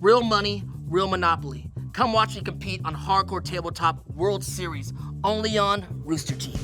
Real money, real Monopoly. Come watch me compete on Hardcore Tabletop World Series, only on Rooster Teeth.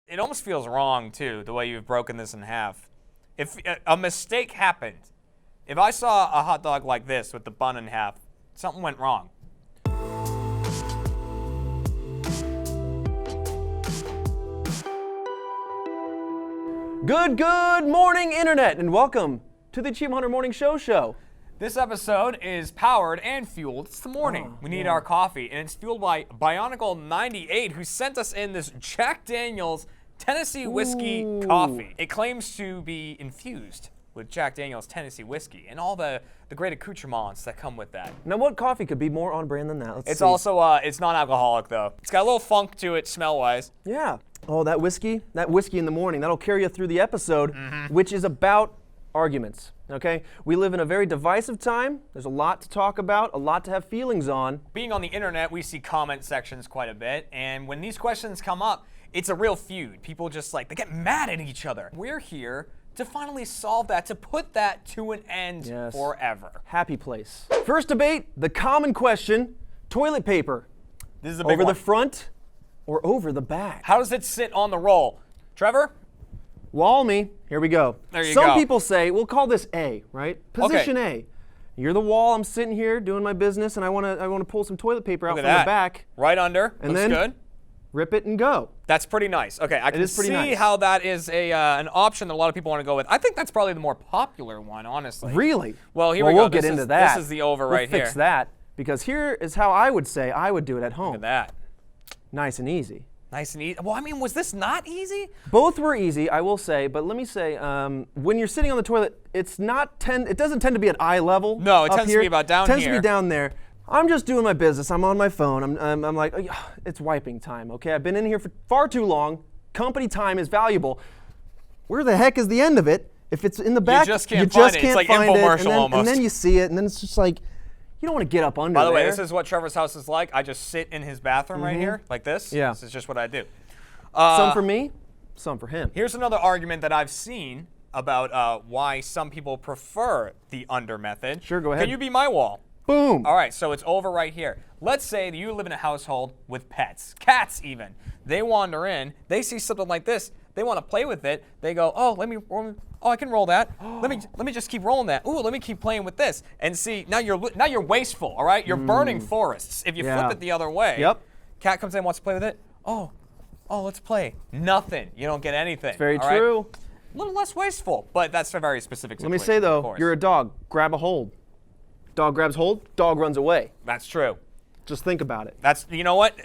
It almost feels wrong, too, the way you've broken this in half. If a mistake happened, if I saw a hot dog like this with the bun in half, something went wrong. Good morning, Internet, and welcome to the Achievement Hunter Morning Show. This episode is powered and fueled. It's the morning. We need our coffee, and it's fueled by Bionicle98, who sent us in this Jack Daniel's Tennessee Whiskey coffee. It claims to be infused with Jack Daniel's Tennessee Whiskey and all the great accoutrements that come with that. Now, what coffee could be more on brand than that? Let's It's see. also, it's non-alcoholic, though. It's got a little funk to it smell-wise. Yeah. Oh, that whiskey in the morning, that'll carry you through the episode, which is about arguments, okay? We live in a very divisive time. There's a lot to talk about, a lot to have feelings on. Being on the internet, we see comment sections quite a bit, and when these questions come up, it's a real feud. People just they get mad at each other. We're here to finally solve that, to put that to an end forever. Happy place. First debate, the common question, toilet paper. This is a big Over one. the front or over the back? How does it sit on the roll? Trevor? Wall me. Here we go. There you Some go. people say, we'll call this A, right? Position A. You're the wall, I'm sitting here doing my business, and I want to pull some toilet paper out Look from at the that. back, Right under. and Looks then good. rip it and go. That's pretty nice. Okay, I can is pretty see nice. how that is an option that a lot of people want to go with. I think that's probably the more popular one, honestly. Really? Well, here we go. We'll get This into is- that. this is the over We'll right here. fix that, because here is how I would say I would do it at home. Look at that. Nice and easy. Nice and easy. Well, I mean, was this not easy? Both were easy, I will say, but let me say, when you're sitting on the toilet, it doesn't tend to be at eye level. No, it up tends to here. be about down It tends to here. be down there. I'm just doing my business. I'm on my phone. I'm like, "Oh, it's wiping time, okay? I've been in here for far too long. Company time is valuable. Where the heck is the end of it? If it's in the back, just can't find it. It's like find it, infomercial almost. And then you see it, and then it's just like, you don't want to get up under By the way, there. this is what Trevor's house is like. I just sit in his bathroom right here, like this. Yeah. This is just what I do. Some for me, some for him. Here's another argument that I've seen about why some people prefer the under method. Sure, go ahead. Can you be my wall? Boom. All right, so it's over right here. Let's say that you live in a household with pets, cats even. They wander in, they see something like this, they want to play with it. They go, oh, I can roll that. Let me just keep rolling that. Ooh, let me keep playing with this. And see, now you're wasteful. All right, you're burning forests. If you Yeah. flip it the other way, Yep. cat comes in, wants to play with it. Oh, let's play. Nothing. You don't get anything. Very all right? true. A little less wasteful, but that's a very specific Let me situation. say of though, course. you're a dog. Grab a hold. Dog grabs hold. Dog runs away. That's true. Just think about it. That's, you know what?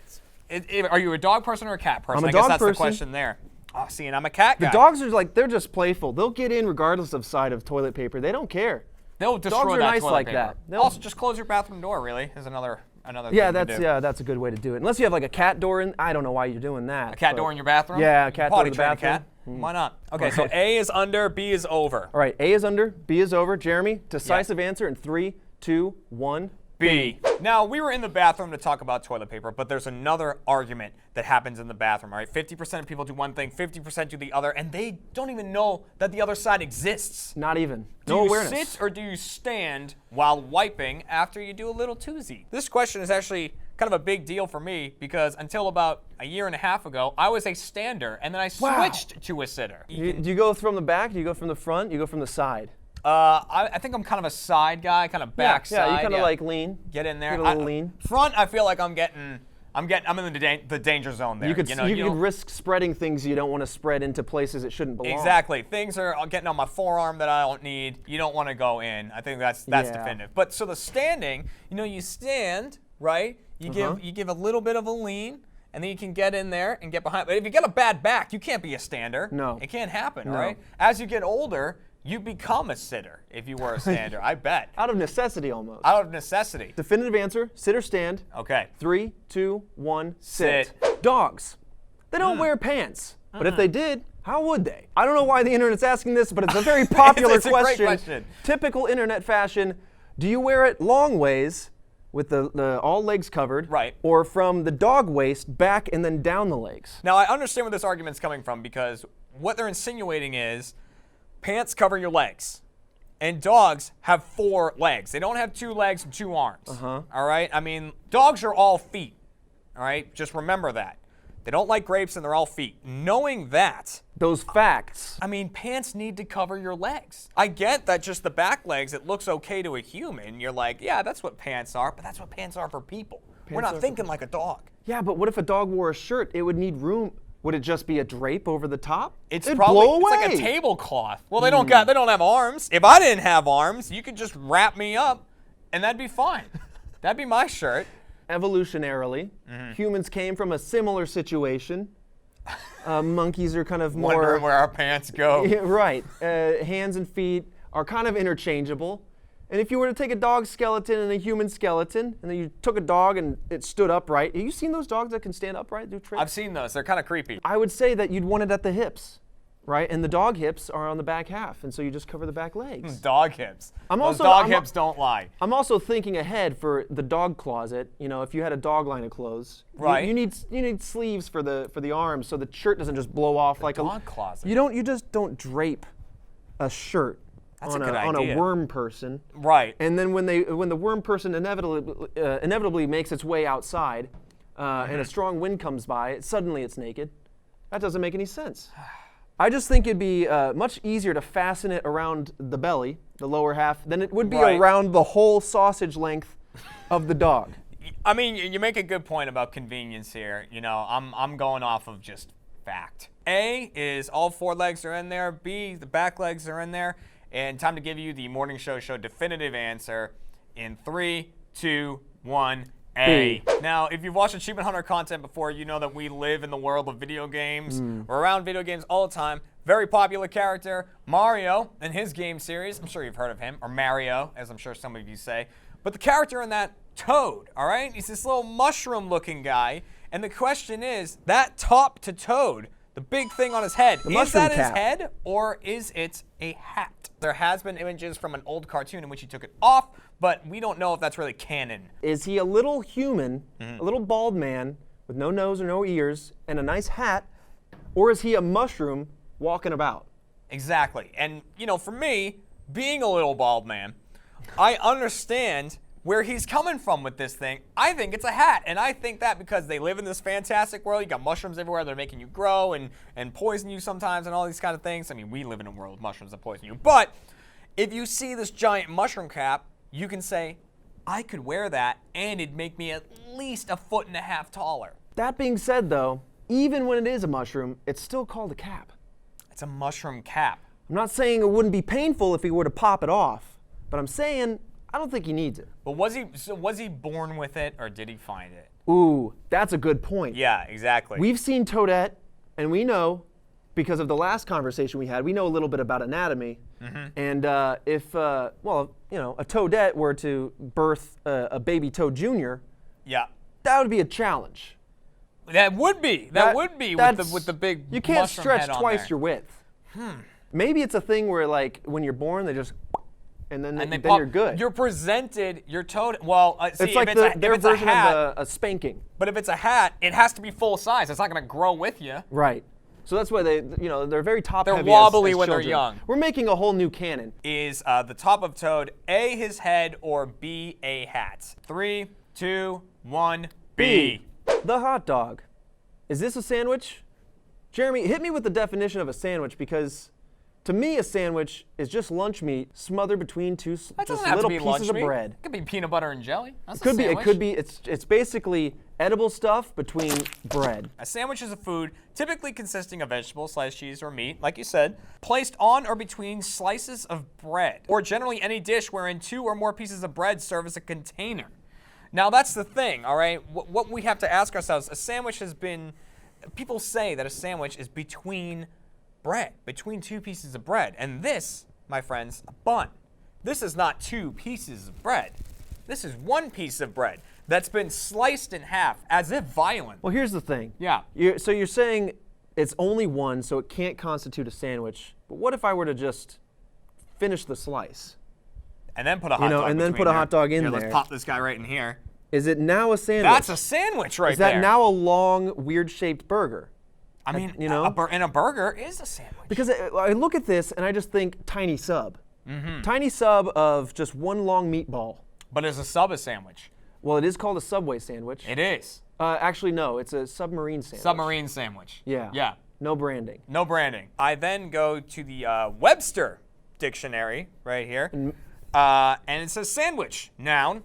Are you a dog person or a cat person? I'm a I guess dog that's person. the question there. Oh, see, and I'm a cat guy. The dogs are they're just playful. They'll get in regardless of side of toilet paper. They don't care. They'll destroy dogs are that nice toilet like paper. that. They'll- Also, just close your bathroom door. Really, is another Yeah, thing to do. that's a good way to do it. Unless you have like a cat door in. I don't know why you're doing that. A cat door in your bathroom. Yeah, a cat door Potty in the train a bathroom. cat. Why not? Okay, so Right. A is under, B is over. All right, A is under, B is over. Jeremy, decisive answer in 3, 2, 1. B. Now, we were in the bathroom to talk about toilet paper, but there's another argument that happens in the bathroom, all right? 50% of people do one thing, 50% do the other, and they don't even know that the other side exists. Not even. Do No you awareness. sit or do you stand while wiping after you do a little toozy? This question is actually kind of a big deal for me because until about a year and a half ago, I was a stander, and then I Wow. switched to a sitter. Do you go from the back? Do you go from the front? Do you go from the side? I think I'm kind of a side guy, kind of back side. Yeah, you kind of like lean. get in there. Get a little lean. Front, I feel like I'm in the danger zone there. You could you could risk spreading things you don't want to spread into places it shouldn't belong. Exactly. Things are getting on my forearm that I don't need. You don't want to go in. I think that's Yeah. definitive. But so the standing, you stand, right? You give a little bit of a lean, and then you can get in there and get behind. But if you get a bad back, you can't be a stander. No. It can't happen, No. right? As you get older, you become a sitter if you were a stander. I bet. Out of necessity almost. Out of necessity. Definitive answer, sit or stand. Okay. 3, 2, 1, Sit. Dogs. They don't wear pants. But if they did, how would they? I don't know why the internet's asking this, but it's a very popular It's a great question. Typical internet fashion. Do you wear it long ways with the all legs covered? Right. Or from the dog waist back and then down the legs? Now, I understand where this argument's coming from because what they're insinuating is pants cover your legs. And dogs have 4 legs. They don't have 2 legs and 2 arms. All right? I mean, dogs are all feet. All right? Just remember that. They don't like grapes and they're all feet. Knowing that, Those facts. I mean, pants need to cover your legs. I get that just the back legs, it looks okay to a human. You're like, yeah, that's what pants are, but that's what pants are for people. We're not thinking like a dog. Yeah, but what if a dog wore a shirt? It would need room. Would it just be a drape over the top? It's It'd probably blow away. it's like a tablecloth. Well, they don't have arms. If I didn't have arms, you could just wrap me up, and that'd be fine. That'd be my shirt. Evolutionarily, humans came from a similar situation. Monkeys are kind of more Wondering where our pants go. Yeah, right. Hands and feet are kind of interchangeable. And if you were to take a dog skeleton and a human skeleton, and then you took a dog and it stood upright, have you seen those dogs that can stand upright, do tricks? I've seen those. They're kind of creepy. I would say that you'd want it at the hips, right? And the dog hips are on the back half, and so you just cover the back legs. Dog hips. Those I'm hips don't lie. I'm also thinking ahead for the dog closet. You know, if you had a dog line of clothes, Right. You need sleeves for the arms, so the shirt doesn't just blow off like dog closet. You just don't drape a shirt That's on a good on idea. a worm person. Right. And then when the worm person inevitably makes its way outside, and a strong wind comes by, suddenly it's naked. That doesn't make any sense. I just think it'd be much easier to fasten it around the belly, the lower half, than it would be Right. around the whole sausage length of the dog. I mean, you make a good point about convenience here. You know, I'm going off of just fact. A is all 4 legs are in there. B, the back legs are in there. And time to give you the morning show definitive answer in 3, 2, 1. A. Now, if you've watched Achievement Hunter content before, you know that we live in the world of video games. We're around video games all the time. Very popular character, Mario, in his game series. I'm sure you've heard of him, or Mario, as I'm sure some of you say. But the character in that, Toad, all right? He's this little mushroom-looking guy. And the question is, that top to Toad, the big thing on his head, is mushroom that his cap. head, or is it a hat? There has been images from an old cartoon in which he took it off, but we don't know if that's really canon. Is he a little human, a little bald man with no nose or no ears and a nice hat, or is he a mushroom walking about? Exactly. And, you know, for me, being a little bald man, I understand where he's coming from with this thing. I think it's a hat, and I think that because they live in this fantastic world, you got mushrooms everywhere, they're making you grow and poison you sometimes and all these kind of things. I mean, we live in a world of mushrooms that poison you. But if you see this giant mushroom cap, you can say, I could wear that, and it'd make me at least 1.5 feet taller. That being said, though, even when it is a mushroom, it's still called a cap. It's a mushroom cap. I'm not saying it wouldn't be painful if he were to pop it off, but I'm saying I don't think he needs it. But was he born with it, or did he find it? Ooh, that's a good point. Yeah, exactly. We've seen Toadette, and we know, because of the last conversation we had, we know a little bit about anatomy. And if, a Toadette were to birth a baby Toad Jr., Yeah. that would be a challenge. That would be with the big You can't mushroom stretch head on twice there. your width. Maybe it's a thing where, like, when you're born, they just, and then And then pop- you're good. You're presented your toad. Well, see, It's like if their it's a version hat, of a spanking. but if it's a hat, it has to be full size. It's not going to grow with you. Right. So that's why they're very top heavy. They're wobbly as when they're children. young. We're making a whole new canon. Is the top of Toad A, his head, or B, a hat? 3, 2, 1, B. The hot dog. Is this a sandwich? Jeremy, hit me with the definition of a sandwich, because to me a sandwich is just lunch meat smothered between two That doesn't just have little to be pieces lunch of meat. bread. It could be peanut butter and jelly. That's Could a be. It sandwich. could be. It's basically edible stuff between bread. A sandwich is a food typically consisting of vegetables, sliced cheese, or meat, like you said, placed on or between slices of bread, or generally any dish wherein 2 or more pieces of bread serve as a container. Now that's the thing, all right? What we have to ask ourselves, a sandwich has been, people say that a sandwich is between bread, between 2 pieces of bread. And this, my friends, a bun. This is not 2 pieces of bread. This is 1 piece of bread that's been sliced in half, as if violent. Well, here's the thing. Yeah. So you're saying it's only one, so it can't constitute a sandwich. But what if I were to just finish the slice? And then put a hot dog and then between put a there. hot dog in Here, there. Let's pop this guy right in here. Is it now a sandwich? That's a sandwich right Is that there. now a long, weird-shaped burger? I mean, you know? and a burger is a sandwich. Because I look at this and I just think tiny sub. Tiny sub of just one long meatball. But is a sub a sandwich? Well, it is called a Subway sandwich. It is. Actually, no, it's a submarine sandwich. Submarine sandwich. Yeah. Yeah. No branding. No branding. I then go to the Webster dictionary right here, and it says sandwich, noun,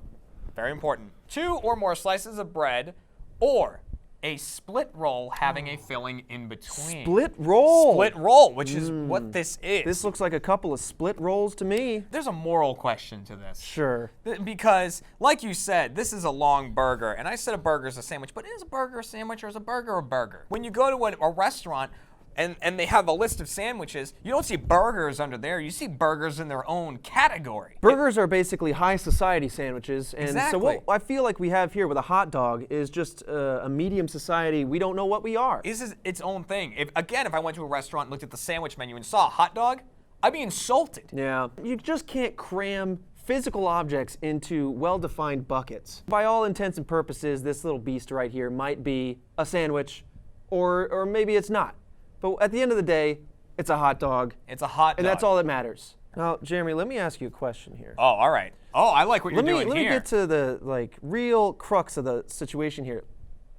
very important, 2 or more slices of bread, or a split roll having a filling in between. Split roll. Split roll, which is what this is. This looks like a couple of split rolls to me. There's a moral question to this. Sure. Because, like you said, this is a long burger, and I said a burger is a sandwich, but is a burger a sandwich or is a burger a burger? When you go to a restaurant and they have a list of sandwiches, you don't see burgers under there, you see burgers in their own category. Burgers are basically high society sandwiches, and so what Exactly. I feel like we have here with a hot dog is just a medium society. We don't know what we are. This is its own thing. If I went to a restaurant and looked at the sandwich menu and saw a hot dog, I'd be insulted. Yeah, you just can't cram physical objects into well-defined buckets. By all intents and purposes, this little beast right here might be a sandwich, or maybe it's not. But at the end of the day, it's a hot dog, It's a hot dog. and that's all that matters. Now, Jeremy, let me ask you a question here. Oh, all right. Oh, I like what you're doing Let me here. get to the real crux of the situation here.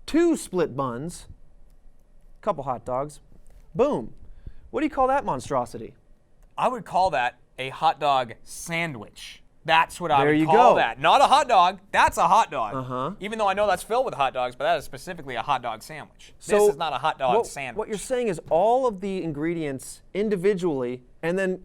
2 split buns, couple hot dogs, boom. What do you call that monstrosity? I would call that a hot dog sandwich. That's what I There would you call go. that. Not a hot dog. That's a hot dog. Uh-huh. Even though I know that's filled with hot dogs, but that is specifically a hot dog sandwich. So this is not a hot dog sandwich. What you're saying is all of the ingredients individually, and then,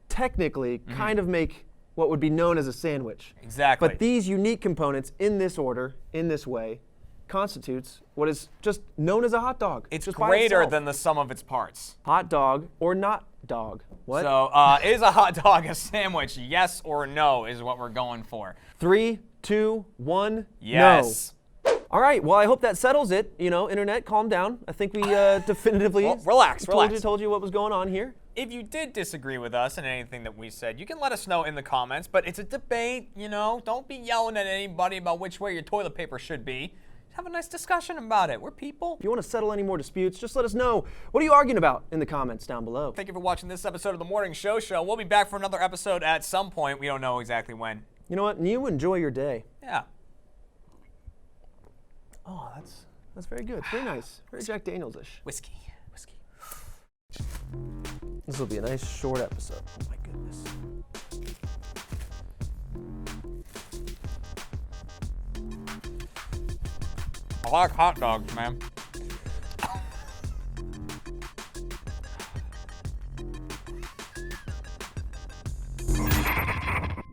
technically kind of make what would be known as a sandwich. Exactly. But these unique components in this order, in this way, constitutes what is just known as a hot dog. It's just by greater itself. than the sum of its parts. Hot dog or not dog. What? So, is a hot dog a sandwich? Yes or no is what we're going for. 3, 2, 1. Yes. No. All right. Well, I hope that settles it. Internet, calm down. I think we definitively Well, relax. told you what was going on here. If you did disagree with us and anything that we said, you can let us know in the comments, but it's a debate, Don't be yelling at anybody about which way your toilet paper should be. Have a nice discussion about it. We're people. If you want to settle any more disputes, just let us know. What are you arguing about in the comments down below? Thank you for watching this episode of The Morning Show. We'll be back for another episode at some point. We don't know exactly when. You know what? You enjoy your day. Yeah. Oh, that's very good. Very nice. Very Jack Daniels-ish. Whiskey. This will be a nice short episode. Oh my goodness. I like hot dogs, man.